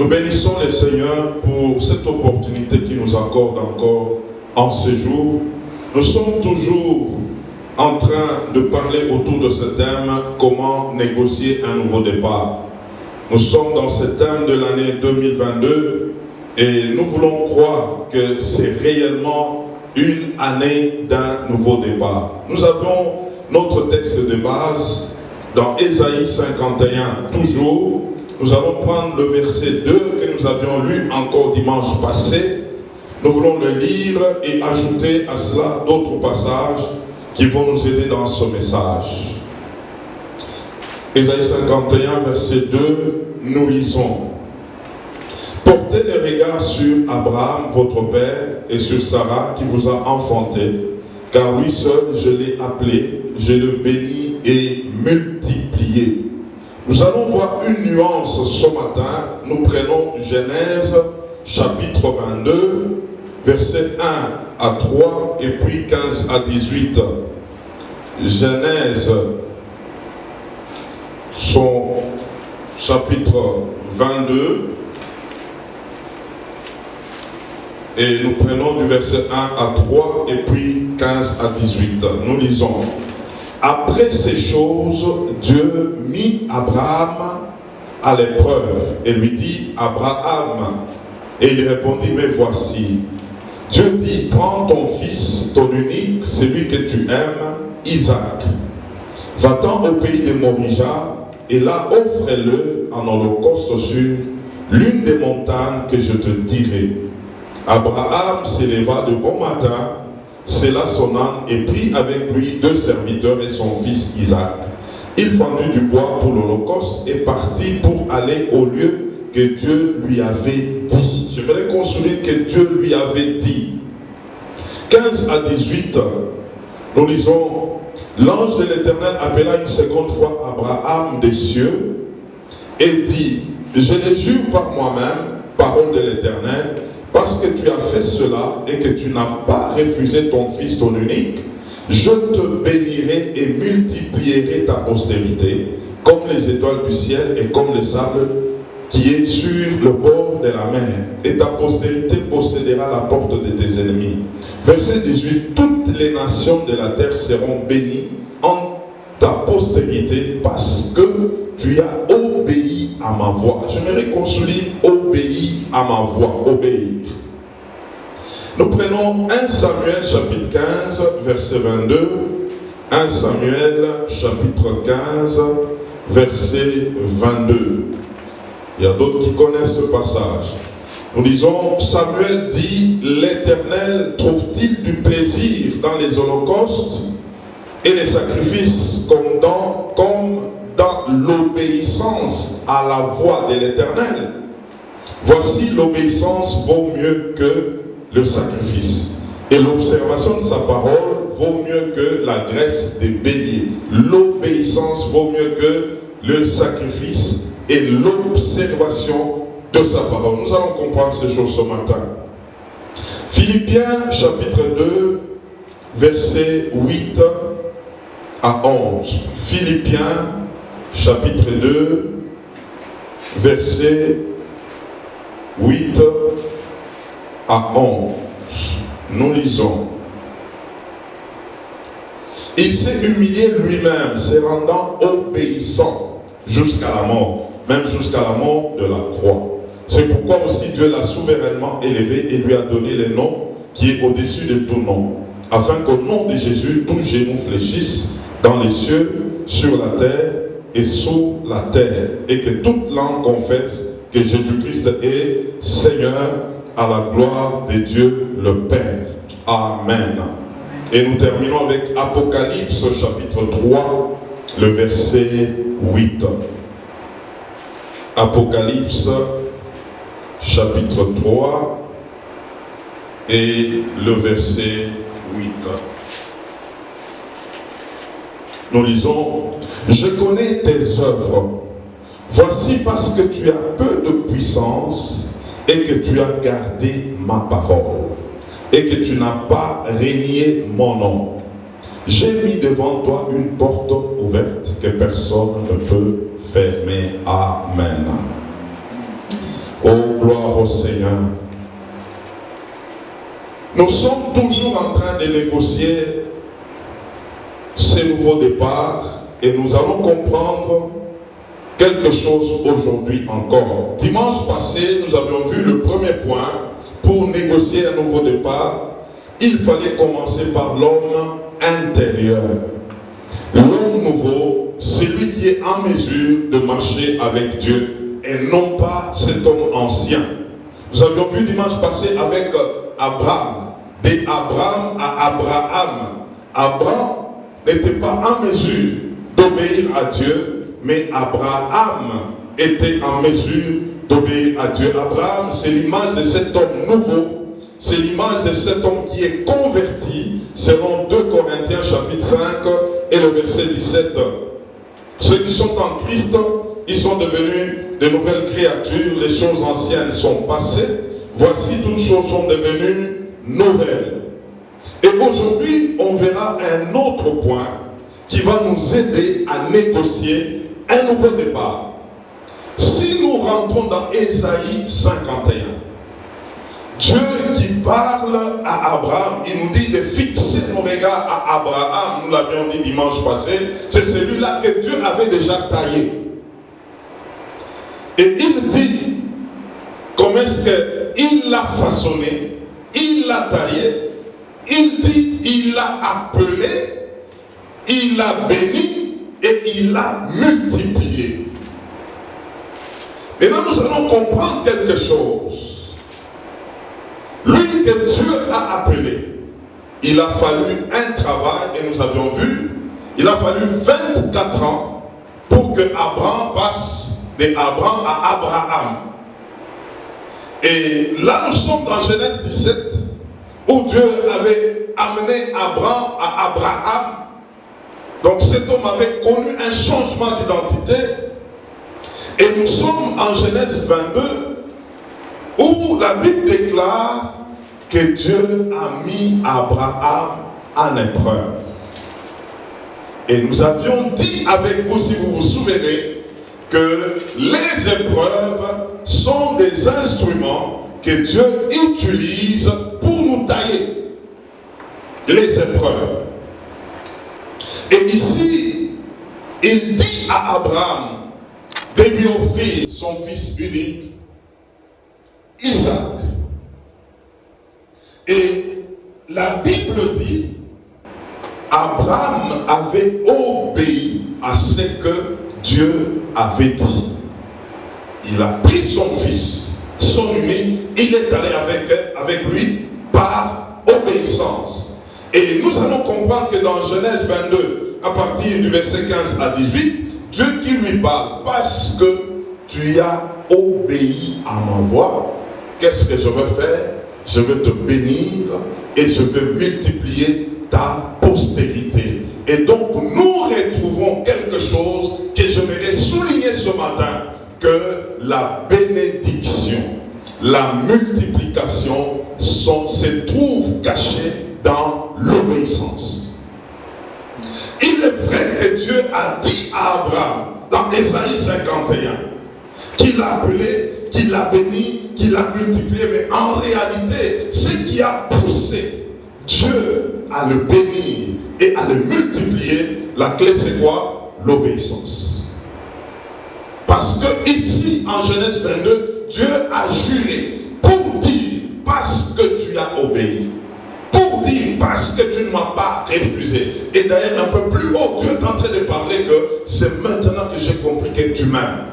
bénissons le Seigneur pour cette opportunité qu'il nous accorde encore en ce jour. Nous sommes toujours en train de parler autour de ce thème, comment négocier un nouveau départ. Nous sommes dans ce thème de l'année 2022 et nous voulons croire que c'est réellement une année d'un nouveau départ. Nous avons notre texte de base dans Ésaïe 51, toujours. Nous allons prendre le verset 2 que nous avions lu encore dimanche passé. Nous voulons le lire et ajouter à cela d'autres passages qui vont nous aider dans ce message. Ésaïe 51, verset 2, nous lisons. Portez les regards sur Abraham, votre père, et sur Sarah qui vous a enfanté, car lui seul je l'ai appelé, je le bénis et multiplié. Nous allons voir une nuance ce matin. Nous prenons Genèse chapitre 22, versets 1 à 3 et puis 15 à 18. Genèse, son chapitre 22, et nous prenons du verset 1 à 3 et puis 15 à 18. Nous lisons. Après ces choses, Dieu mit Abraham à l'épreuve et lui dit, Abraham, et il répondit, mais voici. Dieu dit, prends ton fils, ton unique, celui que tu aimes, Isaac. Va-t'en au pays de Morija, et là offre-le en holocauste sur l'une des montagnes que je te dirai. Abraham s'éleva de bon matin, sella son âne et prit avec lui 2 serviteurs et son fils Isaac. Il fendit du bois pour l'holocauste et partit pour aller au lieu que Dieu lui avait dit. J'aimerais qu'on souligne que Dieu lui avait dit. 15 à 18, nous lisons, l'ange de l'Éternel appela une seconde fois Abraham des cieux et dit, je les jure par moi-même, parole de l'Éternel, parce que tu as fait cela et que tu n'as pas refusé ton fils, ton unique, je te bénirai et multiplierai ta postérité, comme les étoiles du ciel et comme le sable qui est sur le bord de la mer. Et ta postérité possédera la porte de tes ennemis. Verset 18, toutes les nations de la terre seront bénies en ta postérité parce que tu as obéi à ma voix. J'aimerais qu'on souligne obéi à ma voix, obéir. Nous prenons 1 Samuel chapitre 15, verset 22, 1 Samuel chapitre 15, verset 22. Il y a d'autres qui connaissent ce passage. Nous disons, Samuel dit, l'Éternel trouve-t-il du plaisir dans les holocaustes et les sacrifices comme dans l'obéissance à la voix de l'Éternel? Voici, l'obéissance vaut mieux que le sacrifice. Et l'observation de sa parole vaut mieux que la graisse des béliers. L'obéissance vaut mieux que le sacrifice et l'observation de sa parole. Nous allons comprendre ces choses ce matin. Philippiens chapitre 2, versets 8 à 11. Philippiens chapitre 2, versets 8 à 11. Nous lisons. Il s'est humilié lui-même, se rendant obéissant jusqu'à la mort, même jusqu'à la mort de la croix. C'est pourquoi aussi Dieu l'a souverainement élevé et lui a donné le nom qui est au-dessus de tout nom, afin qu'au nom de Jésus, tout genou fléchisse dans les cieux, sur la terre et sous la terre, et que toute langue confesse que Jésus-Christ est Seigneur, à la gloire de Dieu le Père. Amen. Et nous terminons avec Apocalypse chapitre 3, le verset 8. Apocalypse chapitre 3 et le verset 8. Nous lisons, je connais tes œuvres. Voici parce que tu as peu de puissance et que tu as gardé ma parole et que tu n'as pas renié mon nom. J'ai mis devant toi une porte ouverte que personne ne peut fermer. Amen. Oh, gloire au Seigneur. Nous sommes toujours en train de négocier ce nouveau départ et nous allons comprendre quelque chose aujourd'hui encore. Dimanche passé, nous avions vu le premier point. Pour négocier un nouveau départ, il fallait commencer par l'homme intérieur. L'homme nouveau, celui qui est en mesure de marcher avec Dieu et non pas cet homme ancien. Nous avions vu dimanche passé avec Abraham, d'Abraham à Abraham. Abraham n'était pas en mesure d'obéir à Dieu, mais Abraham était en mesure d'obéir à Dieu. Abraham, c'est l'image de cet homme nouveau, c'est l'image de cet homme qui est converti, selon 2 Corinthiens chapitre 5 et le verset 17. Ceux qui sont en Christ, ils sont devenus de nouvelles créatures, les choses anciennes sont passées, voici toutes choses sont devenues nouvelles. Et aujourd'hui, on verra un autre point qui va nous aider à négocier un nouveau départ. Si nous rentrons dans Ésaïe 51, Dieu qui parle à Abraham, il nous dit de fixer nos regards à Abraham, nous l'avions dit dimanche passé, c'est celui-là que Dieu avait déjà taillé. Et il dit, comment est-ce qu'il l'a façonné, il l'a taillé, il dit, il l'a appelé, il l'a béni et il l'a multiplié. Et là, nous allons comprendre quelque chose. Lui que Dieu a appelé, il a fallu un travail, et nous avions vu, il a fallu 24 ans pour que Abraham passe d'Abraham à Abraham. Et là, nous sommes dans Genèse 17, où Dieu avait amené Abraham à Abraham. Donc cet homme avait connu un changement d'identité. Et nous sommes en Genèse 22, où la Bible déclare que Dieu a mis Abraham en épreuve. Et nous avions dit avec vous, si vous vous souvenez, que les épreuves sont des instruments que Dieu utilise pour nous tailler. Les épreuves. Et ici, il dit à Abraham de lui offrir son fils unique, Isaac. Et la Bible dit, Abraham avait obéi à ce que Dieu avait dit. Il a pris son fils, son unique, il est allé avec lui par obéissance. Et nous allons comprendre que dans Genèse 22, à partir du verset 15 à 18, Dieu qui lui parle, parce que tu as obéi à ma voix, qu'est-ce que je vais faire? Je vais te bénir et je vais multiplier ta postérité. Et donc nous retrouvons quelque chose que j'aimerais souligner ce matin, que la bénédiction, la multiplication se trouvent cachées dans l'obéissance. Il est vrai que Dieu a dit à Abraham dans Ésaïe 51 qu'il l'a appelé, qu'il l'a béni, qu'il l'a multiplié, mais en réalité, ce qui a poussé Dieu à le bénir et à le multiplier, la clé c'est quoi? L'obéissance. Parce que ici, en Genèse 22, Dieu a juré pour dire parce que tu as obéi. Pour dire parce que tu ne m'as pas refusé. Et d'ailleurs, un peu plus haut, Dieu est en train de parler que c'est maintenant que j'ai compris que tu m'aimes.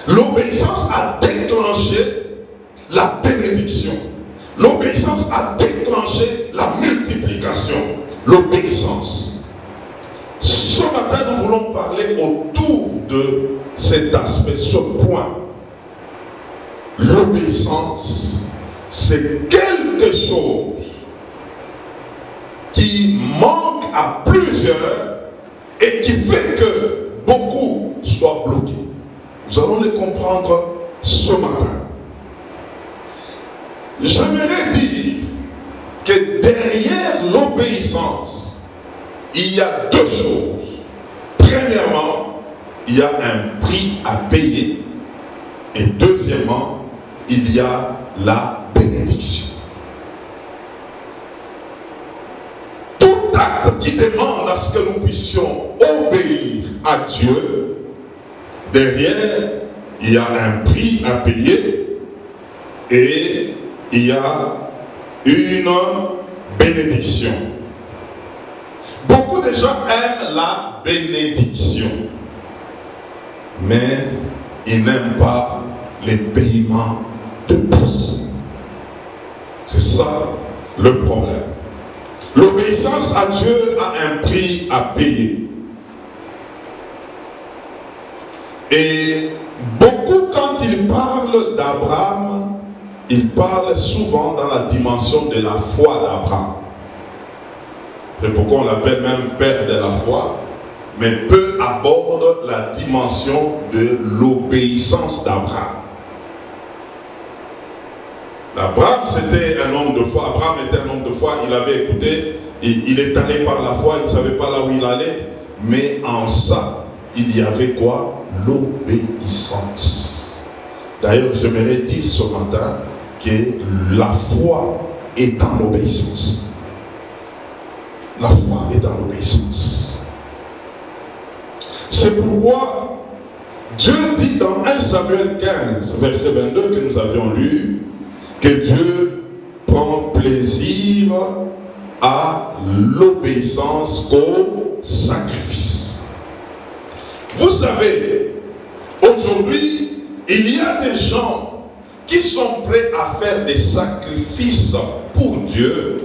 L'obéissance a déclenché la bénédiction. L'obéissance a déclenché la multiplication. L'obéissance. Ce matin, nous voulons parler autour de cet aspect, ce point. L'obéissance, c'est quelque chose qui manque à plusieurs et qui fait que beaucoup soient bloqués. Nous allons les comprendre ce matin. J'aimerais dire que derrière l'obéissance, il y a deux choses. Premièrement, il y a un prix à payer. Et deuxièmement, il y a la bénédiction. Tout acte qui demande à ce que nous puissions obéir à Dieu, derrière, il y a un prix à payer et il y a une bénédiction. Beaucoup de gens aiment la bénédiction, mais ils n'aiment pas les paiements de prix. C'est ça le problème. L'obéissance à Dieu a un prix à payer. Et beaucoup, quand ils parlent d'Abraham, ils parlent souvent dans la dimension de la foi d'Abraham. C'est pourquoi on l'appelle même père de la foi, mais peu abordent la dimension de l'obéissance d'Abraham. Abraham, c'était un homme de foi. Abraham était un homme de foi. Il avait écouté, il est allé par la foi, il ne savait pas là où il allait. Mais en ça, il y avait quoi? L'obéissance. D'ailleurs, j'aimerais dire ce matin que la foi est dans l'obéissance. La foi est dans l'obéissance. C'est pourquoi Dieu dit dans 1 Samuel 15, verset 22 que nous avions lu, que Dieu prend plaisir à l'obéissance qu'au sacrifice. Vous savez, aujourd'hui, il y a des gens qui sont prêts à faire des sacrifices pour Dieu,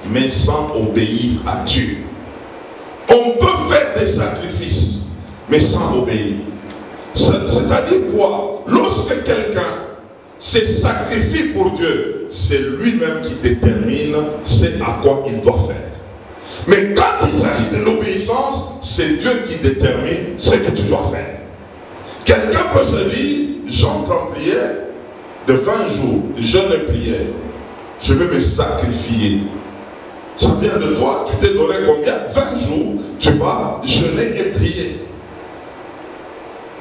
mais sans obéir à Dieu. On peut faire des sacrifices, mais sans obéir. C'est-à-dire quoi? Lorsque quelqu'un se sacrifie pour Dieu, c'est lui-même qui détermine ce à quoi il doit faire. Mais quand il s'agit de l'obéissance, c'est Dieu qui détermine ce que tu dois faire. Quelqu'un peut se dire, j'entre en prière de 20 jours, jeûne et prière, je vais me sacrifier. Ça vient de toi, tu t'es donné combien? 20 jours, tu vas jeûner et prier.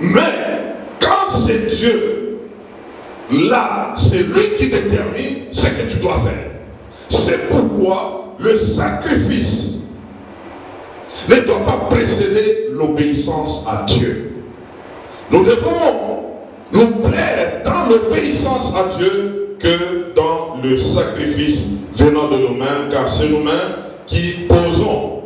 Mais quand c'est Dieu, là, c'est lui qui détermine ce que tu dois faire. C'est pourquoi le sacrifice ne doit pas précéder l'obéissance à Dieu. Nous devons nous plaire dans l'obéissance à Dieu que dans le sacrifice venant de nous-mêmes, car c'est nous-mêmes qui posons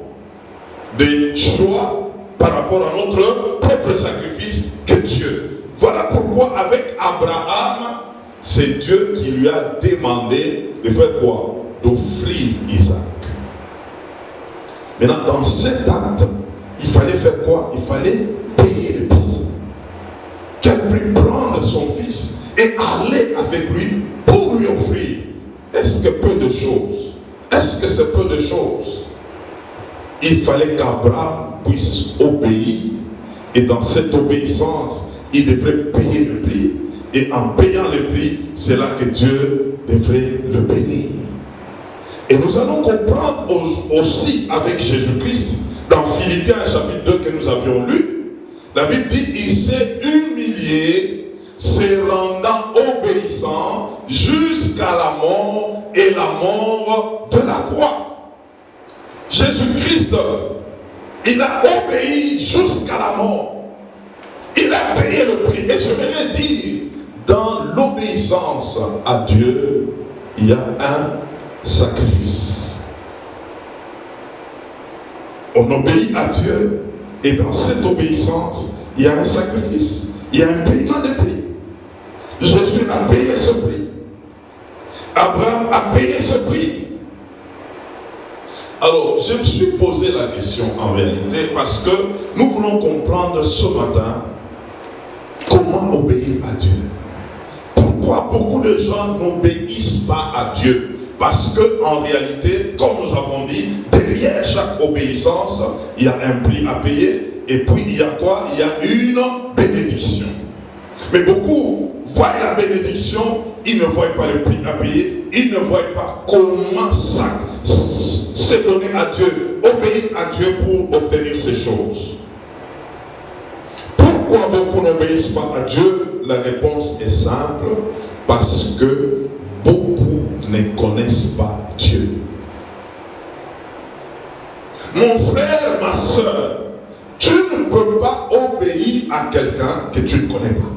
des choix par rapport à notre propre sacrifice que Dieu. Voilà pourquoi avec Abraham, c'est Dieu qui lui a demandé de faire quoi? D'offrir Isaac. Maintenant, dans cet acte, il fallait faire quoi? Il fallait payer le prix. Quel prix? Prendre son fils et aller avec lui pour lui offrir. Est-ce que peu de choses? Est-ce que c'est peu de choses? Il fallait qu'Abraham puisse obéir, et dans cette obéissance, il devrait payer le prix, et en payant le prix, c'est là que Dieu devrait le bénir. Et nous allons comprendre aussi avec Jésus-Christ, dans Philippiens chapitre 2 que nous avions lu, la Bible dit, il s'est humilié, se rendant obéissant jusqu'à la mort et la mort de la croix. Jésus-Christ, il a obéi jusqu'à la mort. Il a payé le prix. Et je voudrais dire, dans l'obéissance à Dieu, il y a un sacrifice. On obéit à Dieu, et dans cette obéissance, il y a un sacrifice. Il y a un paiement de prix. Jésus a payé ce prix. Abraham a payé ce prix. Alors, je me suis posé la question en réalité parce que nous voulons comprendre ce matin comment obéir à Dieu. Pourquoi beaucoup de gens n'obéissent pas à Dieu? Parce qu'en réalité, comme nous avons dit, derrière chaque obéissance, il y a un prix à payer. Et puis il y a quoi? Il y a une bénédiction. Mais beaucoup voient la bénédiction, ils ne voient pas le prix à payer, ils ne voient pas comment ça se donner à Dieu, obéir à Dieu pour obtenir ces choses. Pour pourquoi beaucoup n'obéissent pas à Dieu? La réponse est simple, parce que beaucoup ne connaissent pas Dieu. Mon frère, ma soeur, tu ne peux pas obéir à quelqu'un que tu ne connais pas.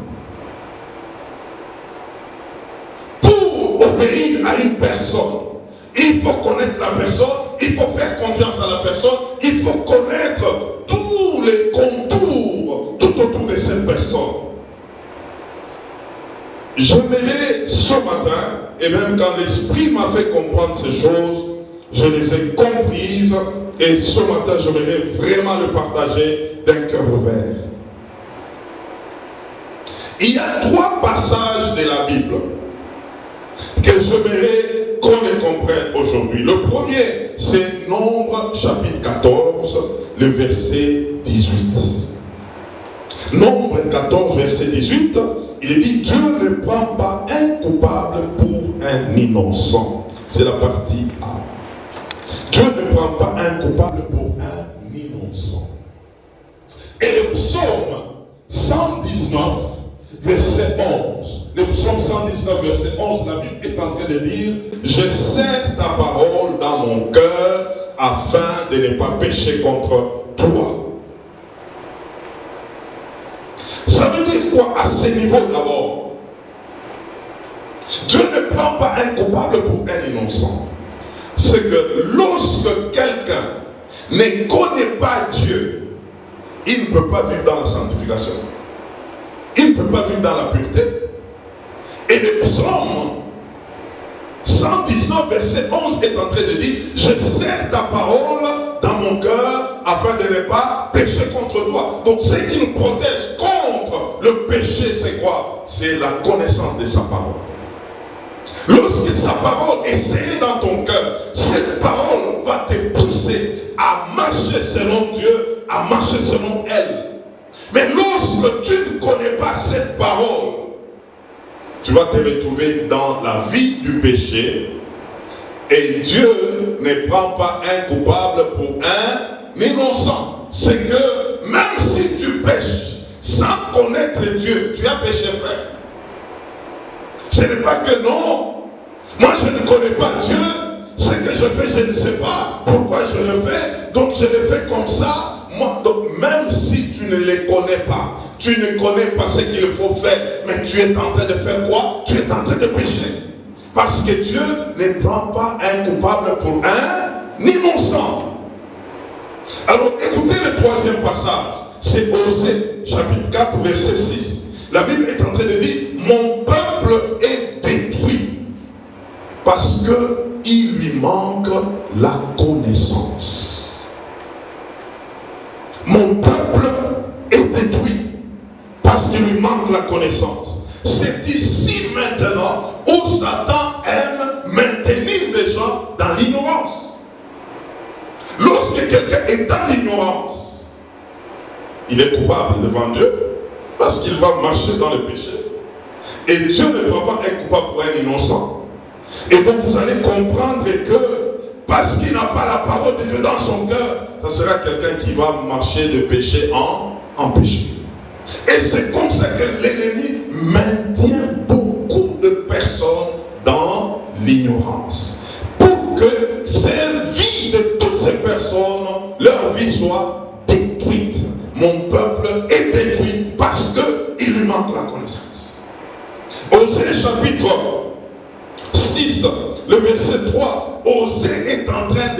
Pour obéir à une personne, il faut connaître la personne, il faut faire confiance à la personne, il faut connaître tous les contours tout autour de cette personne. J'aimerais ce matin, et même quand l'Esprit m'a fait comprendre ces choses, je les ai comprises, et ce matin j'aimerais vraiment le partager d'un cœur ouvert. Il y a 3 passages de la Bible que j'aimerais qu'on les comprenne aujourd'hui. Le premier, c'est Nombre chapitre 14, le verset 18. Nombre 14, verset 18, il est dit, Dieu ne prend pas un coupable pour un innocent. C'est la partie A. Dieu ne prend pas un coupable pour un innocent. Et le psaume 119, verset 11. Le psaume 119, verset 11, la Bible est en train de dire, je serre ta parole dans mon cœur afin de ne pas pécher contre toi. Ça veut dire quoi à ce niveau d'abord? Dieu ne prend pas un coupable pour un innocent. C'est que lorsque quelqu'un ne connaît pas Dieu, il ne peut pas vivre dans la sanctification. Il ne peut pas vivre dans la pureté. Et le psaume 119, verset 11 est en train de dire, je serre ta parole dans mon cœur afin de ne pas pécher contre toi. Donc ce qui nous protège contre le péché, c'est quoi? C'est la connaissance de sa parole. Lorsque sa parole est scellée dans ton cœur, cette parole va te pousser à marcher selon Dieu, à marcher selon elle. Mais lorsque tu ne connais pas cette parole, tu vas te retrouver dans la vie du péché. Et Dieu ne prend pas un coupable pour un innocent. C'est que même si tu pêches sans connaître Dieu, tu as péché, frère. Ce n'est pas que non, moi je ne connais pas Dieu, ce que je fais, je ne sais pas pourquoi je le fais, donc je le fais comme ça. Moi, donc même si tu ne les connais pas, tu ne connais pas ce qu'il faut faire, mais tu es en train de faire quoi? Tu es en train de pécher. Parce que Dieu ne prend pas un coupable pour un innocent. Alors écoutez le 3e passage, c'est Osée, chapitre 4, verset 6. La Bible est en train de dire, mon peuple est détruit parce qu'il lui manque la connaissance. Mon peuple est détruit parce qu'il lui manque la connaissance. C'est ici maintenant où Satan aime maintenir des gens dans l'ignorance. Lorsque quelqu'un est dans l'ignorance, il est coupable devant Dieu parce qu'il va marcher dans le péché. Et Dieu ne prend pas un coupable pour un innocent. Et donc vous allez comprendre que parce qu'il n'a pas la parole de Dieu dans son cœur, ça sera quelqu'un qui va marcher de péché en péché. Et c'est comme ça que l'ennemi maintient beaucoup de personnes dans l'ignorance. Pour que ces vies de toutes ces personnes, leur vie soit détruite. Mon peuple est détruit parce qu'il lui manque la connaissance. Osée chapitre 6, le verset 3, Osée est en train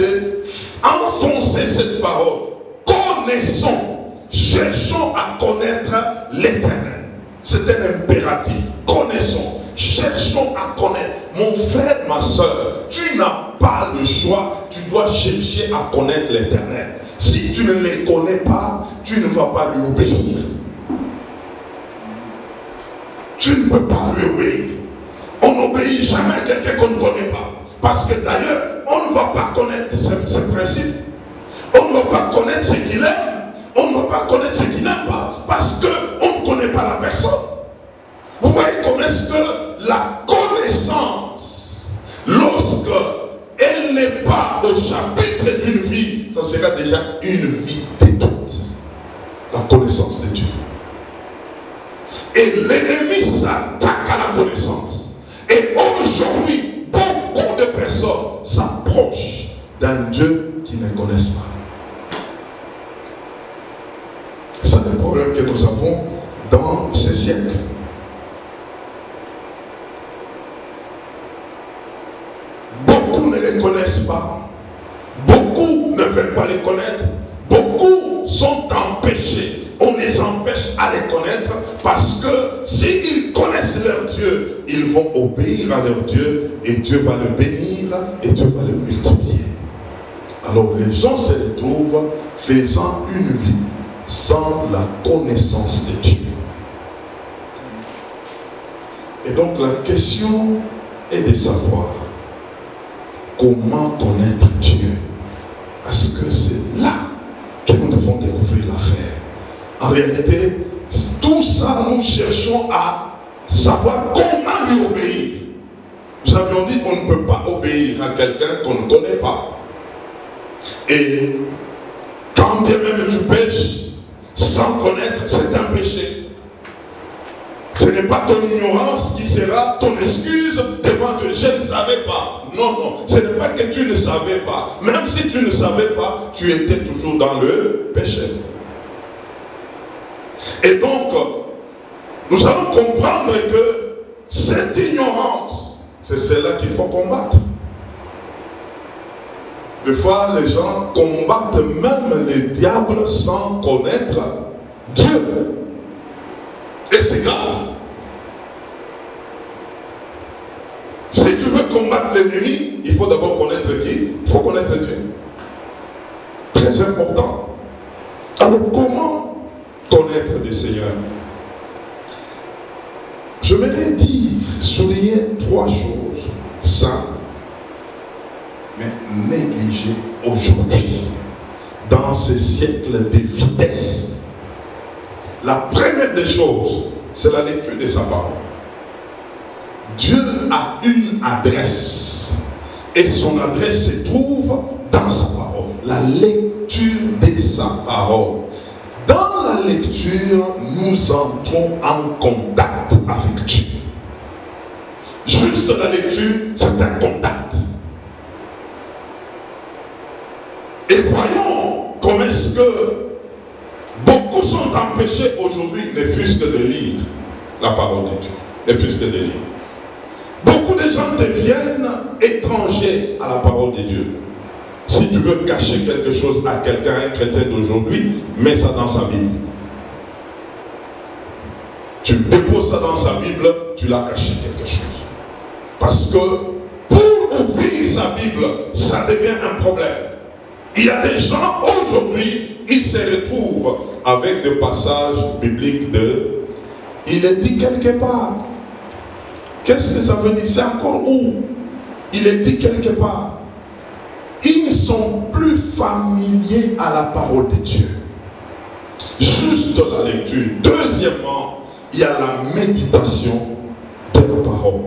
d'enfoncer cette parole. Connaissons, cherchons à connaître l'Éternel. C'est un impératif. Connaissons, cherchons à connaître. Mon frère, ma soeur, tu n'as pas le choix. Tu dois chercher à connaître l'Éternel. Si tu ne les connais pas, tu ne vas pas lui obéir. Tu ne peux pas lui obéir. On n'obéit jamais à quelqu'un qu'on ne connaît pas. Parce que d'ailleurs, on ne va pas connaître ses principes. On ne va pas connaître ce qu'il aime. On ne va pas connaître ce qu'il n'aime pas. Parce qu'on ne connaît pas la personne. Vous voyez comment est-ce que la connaissance, lorsque elle n'est pas au chapitre d'une vie, ça sera déjà une vie détruite. La connaissance de Dieu. Et l'ennemi s'attaque à la connaissance. Et aujourd'hui, beaucoup de personnes s'approchent d'un Dieu qu'ils ne connaissent pas. C'est le problème que nous avons dans ces siècles. Beaucoup ne les connaissent pas. Beaucoup ne veulent pas les connaître. Beaucoup sont empêchés. On les empêche à les connaître parce que s'ils connaissent leur Dieu, ils vont obéir à leur Dieu et Dieu va le bénir et Dieu va le multiplier. Alors les gens se retrouvent faisant une vie sans la connaissance de Dieu. Et donc la question est de savoir comment connaître Dieu. Parce que c'est là que nous devons découvrir l'affaire. En réalité, tout ça, nous cherchons à savoir comment lui obéir. Nous avions dit qu'on ne peut pas obéir à quelqu'un qu'on ne connaît pas. Et quand bien même tu pêches, sans connaître, c'est un péché. Ce n'est pas ton ignorance qui sera ton excuse devant Dieu. Je ne savais pas. Non, non. Ce n'est pas que tu ne savais pas. Même si tu ne savais pas, tu étais toujours dans le péché. Et donc, nous allons comprendre que cette ignorance, c'est celle-là qu'il faut combattre. Des fois, les gens combattent même les diables sans connaître Dieu. Et c'est grave. Si tu veux combattre l'ennemi, il faut d'abord connaître qui? Il faut connaître Dieu. Très important. Alors comment connaître le Seigneur? Je voudrais dire, souligner trois choses simples, mais négligées aujourd'hui, dans ce siècle de vitesse. La première des choses, c'est la lecture de sa parole. Dieu a une adresse, et son adresse se trouve dans sa parole. La lecture de sa parole. Dans la lecture, nous entrons en contact avec Dieu. Juste la lecture, c'est un contact. Et voyons comment est-ce que beaucoup sont empêchés aujourd'hui, ne fût-ce que de lire la parole de Dieu. Ne fût-ce que de lire. Beaucoup de gens deviennent étrangers à la parole de Dieu. Si tu veux cacher quelque chose à quelqu'un, un chrétien d'aujourd'hui, mets ça dans sa Bible. Tu déposes ça dans sa Bible, tu l'as caché quelque chose. Parce que pour ouvrir sa Bible, ça devient un problème. Il y a des gens aujourd'hui, ils se retrouvent avec des passages bibliques de « il est dit quelque part ». Qu'est-ce que ça veut dire? C'est encore où? Il est dit quelque part. Ils ne sont plus familiers à la parole de Dieu. Juste la lecture. Deuxièmement, il y a la méditation de la parole.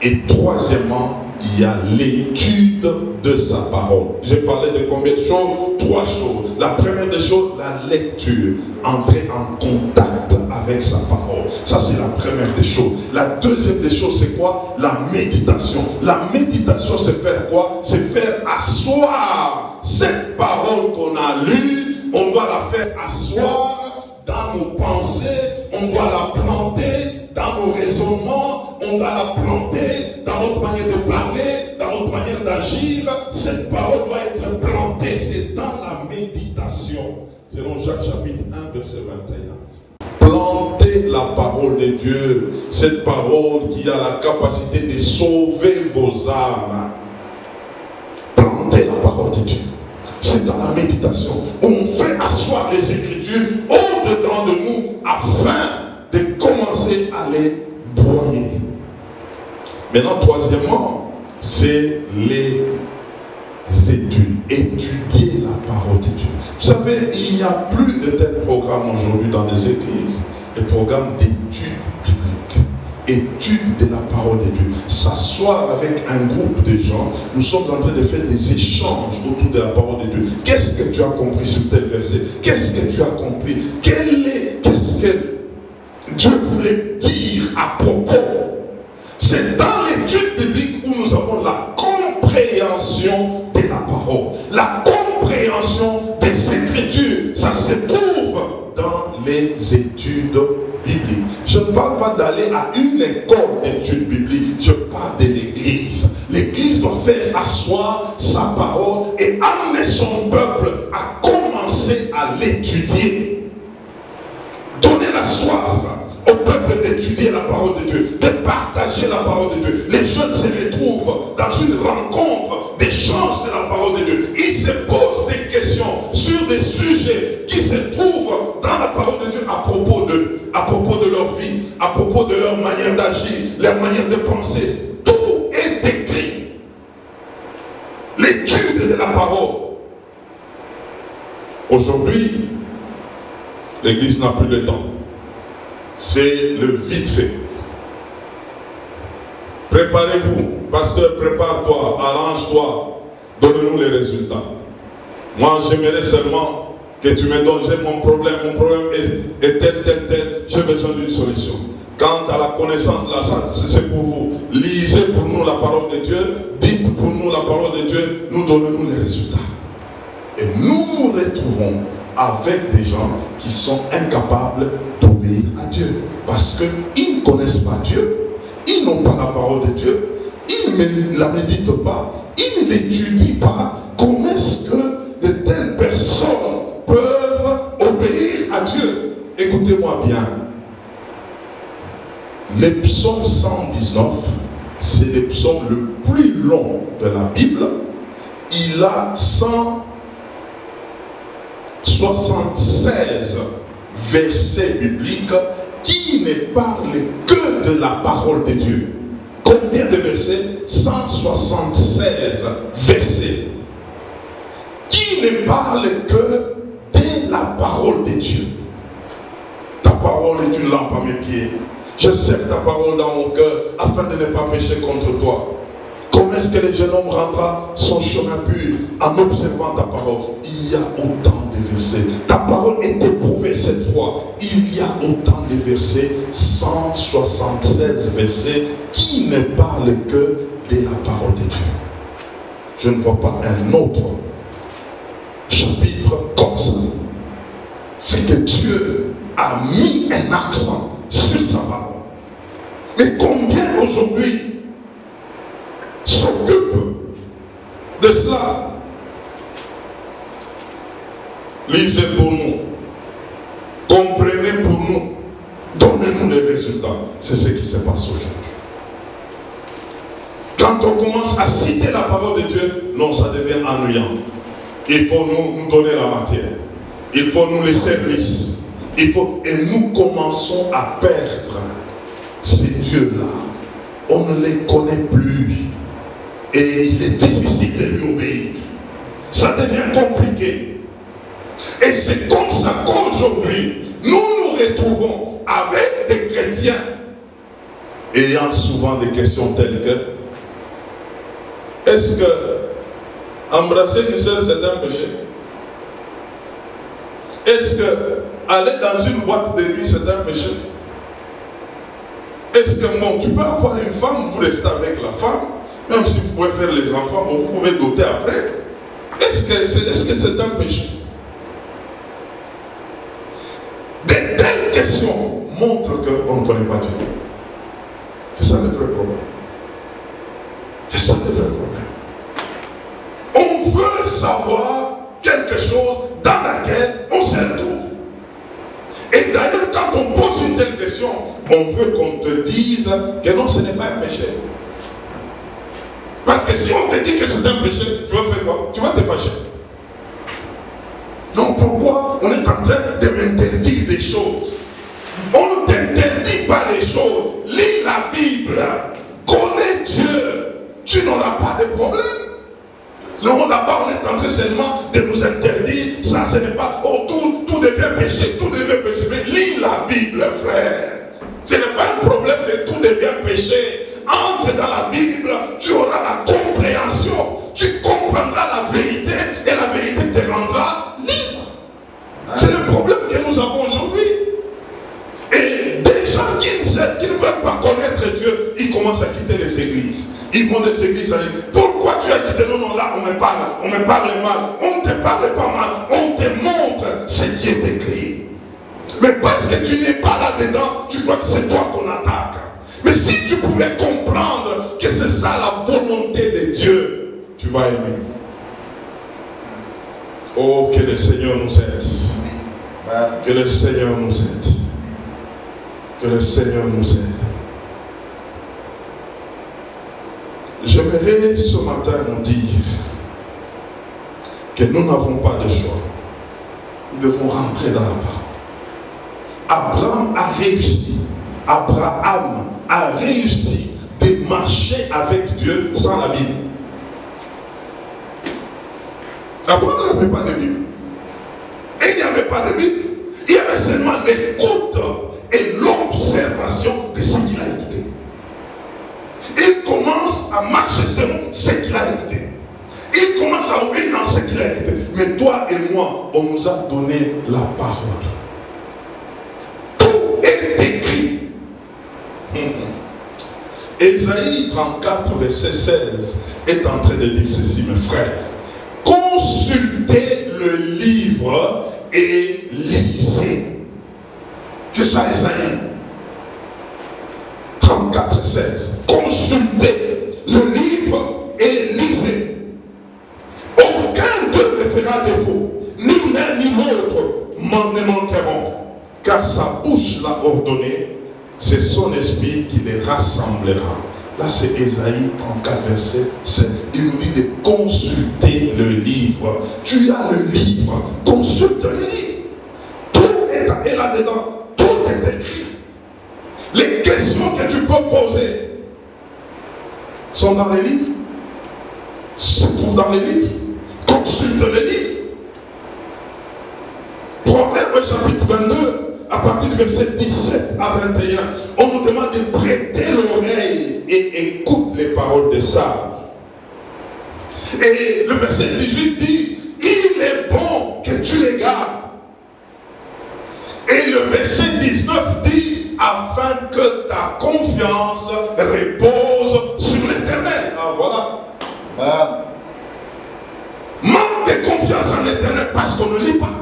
Et troisièmement, il y a l'étude de sa parole. J'ai parlé de combien de choses? Trois choses. La première des choses, la lecture. Entrer en contact avec sa parole. Ça, c'est la première des choses. La deuxième des choses, c'est quoi? La méditation. La méditation, c'est faire quoi? C'est faire asseoir cette parole qu'on a lue. On doit la faire asseoir dans nos pensées. On doit la planter dans nos raisonnements. On doit la planter dans notre manière de parler, dans notre manière d'agir. Cette parole doit être plantée. C'est dans la méditation. Selon Jacques chapitre 1, verset 21. Plantez la parole de Dieu. Cette parole qui a la capacité de sauver vos âmes. Plantez la parole de Dieu. C'est dans la méditation. On fait asseoir les Écritures au-dedans de nous afin de commencer à les broyer. Maintenant, troisièmement, c'est les études. Étudier la parole de Dieu. Vous savez, il n'y a plus de tels programmes aujourd'hui dans les églises. Les programmes d'études bibliques. Études de la parole de Dieu. S'asseoir avec un groupe de gens. Nous sommes en train de faire des échanges autour de la parole de Dieu. Qu'est-ce que tu as compris sur tel verset? Qu'est-ce que tu as compris? Dieu voulait dire à propos. C'est dans l'étude biblique où nous avons la compréhension de la parole, la compréhension des Écritures. Ça se trouve dans les études bibliques. Je ne parle pas d'aller à une école d'études bibliques, je parle de l'Église. L'Église doit faire asseoir sa parole et amener son peuple à commencer à l'étudier. Donner la soif au peuple d'étudier la parole de Dieu, de partager la parole de Dieu. Les jeunes se retrouvent dans une rencontre d'échange de la parole de Dieu. Ils se posent des questions sur des sujets qui se trouvent dans la parole de Dieu à propos de leur vie, à propos de leur manière d'agir, leur manière de penser. Tout est écrit. L'étude de la parole. Aujourd'hui, l'Église n'a plus le temps. C'est le vite fait. Préparez-vous, pasteur, prépare-toi, arrange-toi, donne-nous les résultats. Moi, j'aimerais seulement que tu me donnes mon problème est tel, j'ai besoin d'une solution. Quant à la connaissance de la santé, c'est pour vous. Lisez pour nous la parole de Dieu, dites pour nous la parole de Dieu, nous donnons-nous les résultats. Et nous nous retrouvons avec des gens qui sont incapables d'obéir à Dieu. Parce qu'ils ne connaissent pas Dieu, ils n'ont pas la parole de Dieu, ils ne la méditent pas, ils ne l'étudient pas. Comment est-ce que de telles personnes peuvent obéir à Dieu? Écoutez-moi bien. Le psaume 119, c'est le psaume le plus long de la Bible. Il a 176 versets bibliques qui ne parlent que de la parole de Dieu. Combien de versets? 176 versets qui ne parlent que de la parole de Dieu. Ta parole est une lampe à mes pieds. Je sème ta parole dans mon cœur afin de ne pas pécher contre toi. Comment est-ce que le jeune homme rendra son chemin pur en observant ta parole? Il y a autant de versets. Ta parole est éprouvée cette fois. Il y a autant de versets, 176 versets qui ne parlent que de la parole de Dieu. Je ne vois pas un autre chapitre comme ça. C'est que Dieu a mis un accent sur sa parole. Mais combien aujourd'hui s'occupe de cela? Lisez pour nous, comprenez pour nous, donnez-nous les résultats. C'est ce qui se passe aujourd'hui. Quand on commence à citer la parole de Dieu, non, ça devient ennuyant. Il faut nous donner la matière. Il faut nous laisser service. Et nous commençons à perdre ces dieux-là. On ne les connaît plus. Et il est difficile de lui obéir. Ça devient compliqué. Et c'est comme ça qu'aujourd'hui, nous nous retrouvons avec des chrétiens ayant souvent des questions telles que: est-ce que embrasser une sœur c'est un péché? Est-ce que aller dans une boîte de nuit c'est un péché? Est-ce que tu peux avoir une femme, vous restez avec la femme, même si vous pouvez faire les enfants, vous pouvez doter après. Est-ce que c'est un péché? De telles questions montrent qu'on ne connaît pas Dieu. C'est ça le vrai problème. C'est ça le vrai problème. On veut savoir quelque chose dans laquelle on se retrouve. Et d'ailleurs, quand on pose une telle question, on veut qu'on te dise que non, ce n'est pas un péché. Parce que si on te dit que c'est un péché, tu vas faire quoi? Tu vas te fâcher. Donc pourquoi on est en train de m'interdire des choses? On ne t'interdit pas les choses. Lis la Bible. Connais Dieu. Tu n'auras pas de problème. Non, là-bas, on est en train seulement de nous interdire. Ça, ce n'est pas, oh, tout devient péché, tout devient péché. Mais lis la Bible, frère. Ce n'est pas un problème de tout devient péché. Entre dans la Bible, tu auras la compréhension. Tu comprendras la vérité et la vérité te rendra libre. C'est le problème que nous avons aujourd'hui. Et déjà, pas connaître Dieu, ils commencent à quitter les églises. Ils vont des églises à dire, pourquoi tu as quitté? Non, non, là, on me parle mal. On ne te parle pas mal, on te montre ce qui est écrit. Mais parce que tu n'es pas là-dedans, tu crois que c'est toi qu'on attaque. Mais si tu pouvais comprendre que c'est ça la volonté de Dieu, tu vas aimer. Oh, que le Seigneur nous aide. Que le Seigneur nous aide. Que le Seigneur nous aide. J'aimerais ce matin nous dire que nous n'avons pas de choix. Nous devons rentrer dans la parole. Abraham a réussi. Abraham a réussi de marcher avec Dieu sans la Bible. Abraham n'avait pas de Bible. Et il n'y avait pas de Bible. Il y avait seulement l'écoute et l'observation de ce qu'il a écouté. Il commence à marcher selon ce qu'il a écouté. Il commence à obéir dans ce qu'il a écouté. Mais toi et moi, on nous a donné la parole. Tout est écrit. Ésaïe 34, verset 16 est en train de dire ceci, mes frères. Consultez le livre et lisez. C'est ça, Ésaïe 34, 16. Consultez le livre et lisez. Aucun d'eux ne fera défaut, ni l'un ni l'autre ne manqueront, car sa bouche l'a ordonné, c'est son esprit qui les rassemblera. Là, c'est Ésaïe 34, verset 7. Il nous dit de consulter le livre. Tu as le livre, consulte le livre. Tout est là-dedans, tout est écrit. Les questions que tu peux poser sont dans les livres, se trouvent dans les livres. Consulte les livres. Proverbe chapitre 22. À partir du verset 17 à 21, on nous demande de prêter l'oreille et écoute les paroles des sages. Et le verset 18 dit, il est bon que tu les gardes. Et le verset 19 dit, afin que ta confiance repose sur l'Éternel. Ah voilà. Manque de confiance en l'Éternel parce qu'on ne lit pas.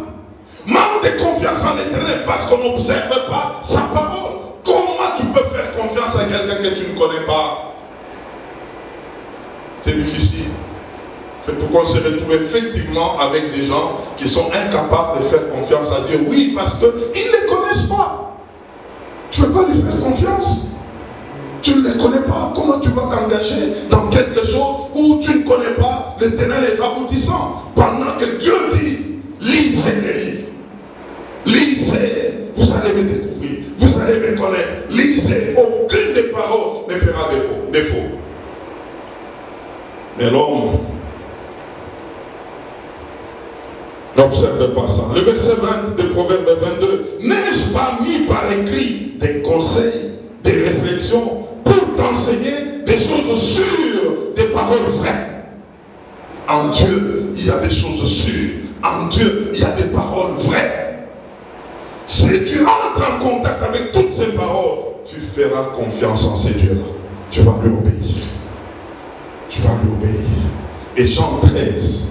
Manque de confiance en l'Éternel parce qu'on n'observe pas sa parole. Comment tu peux faire confiance à quelqu'un que tu ne connais pas? C'est difficile. C'est pourquoi on se retrouve effectivement avec des gens qui sont incapables de faire confiance à Dieu. Oui, parce qu'ils ne les connaissent pas. Tu ne peux pas lui faire confiance. Tu ne les connais pas. Comment tu vas t'engager dans quelque chose où tu ne connais pas les tenants et les aboutissants? Pendant que Dieu dit, lisez les livres. Lisez, vous allez me découvrir, vous allez me connaître. Lisez, aucune des paroles ne fera défaut. Mais l'homme n'observe pas ça. Le verset 20 de Proverbe 22, n'ai-je pas mis par écrit des conseils, des réflexions pour t'enseigner des choses sûres, des paroles vraies? En Dieu, il y a des choses sûres. En Dieu, il y a des paroles vraies. Si tu entres en contact avec toutes ces paroles, tu feras confiance en ces dieux-là. Tu vas lui obéir. Tu vas lui obéir. Et Jean 13,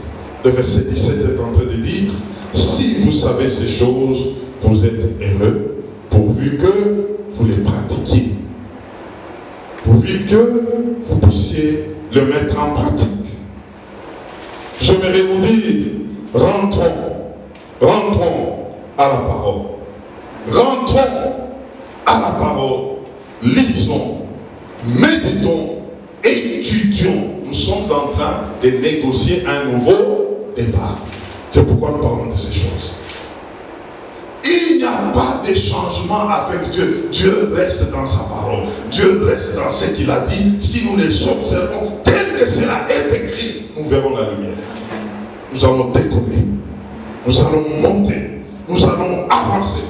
le verset 17 est en train de dire, si vous savez ces choses, vous êtes heureux, pourvu que vous les pratiquiez. Pourvu que vous puissiez le mettre en pratique. J'aimerais vous dire, rentrons à la parole. Rentrons à la parole, lisons, méditons, étudions. Nous sommes en train de négocier un nouveau débat. C'est pourquoi nous parlons de ces choses. Il n'y a pas de changement avec Dieu. Dieu reste dans sa parole. Dieu reste dans ce qu'il a dit. Si nous les observons tel que cela est écrit, nous verrons la lumière. Nous allons décoller. Nous allons monter. Nous allons avancer.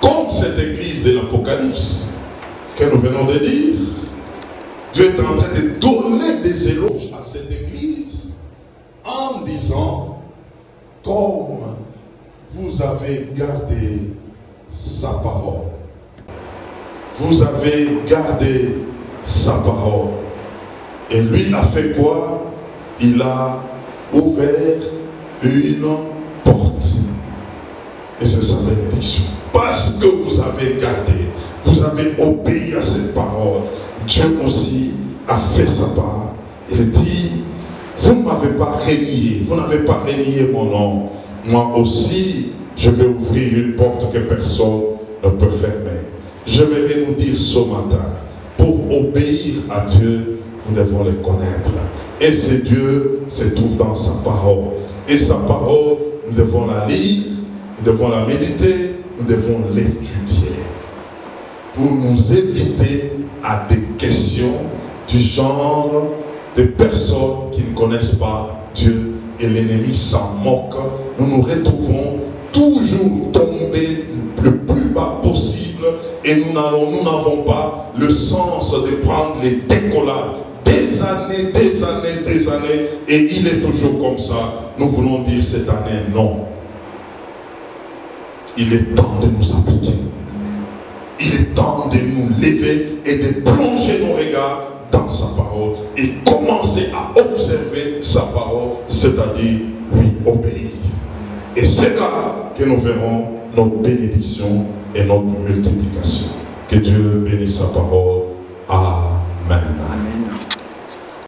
Comme cette église de l'Apocalypse que nous venons de dire, Dieu est en train de donner des éloges à cette église en disant, comme vous avez gardé sa parole, vous avez gardé sa parole. Et lui a fait quoi? Il a ouvert une porte. Et c'est sa bénédiction. Parce que vous avez gardé, vous avez obéi à cette parole, Dieu aussi a fait sa part. Il dit, vous ne m'avez pas renié, vous n'avez pas renié mon nom. Moi aussi, je vais ouvrir une porte que personne ne peut fermer. J'aimerais nous dire ce matin, pour obéir à Dieu, nous devons le connaître. Et ce Dieu se trouve dans sa parole. Et sa parole, nous devons la lire, nous devons la méditer, nous devons l'étudier. Pour nous éviter à des questions du genre de personnes qui ne connaissent pas Dieu et l'ennemi s'en moque. Nous nous retrouvons toujours tombés le plus bas possible et nous n'avons pas le sens de prendre les décollages. Des années, et il est toujours comme ça. Nous voulons dire cette année non. Il est temps de nous appliquer. Il est temps de nous lever et de plonger nos regards dans sa parole et commencer à observer sa parole, c'est-à-dire lui obéir. Et c'est là que nous verrons notre bénédiction et notre multiplication. Que Dieu bénisse sa parole. Amen.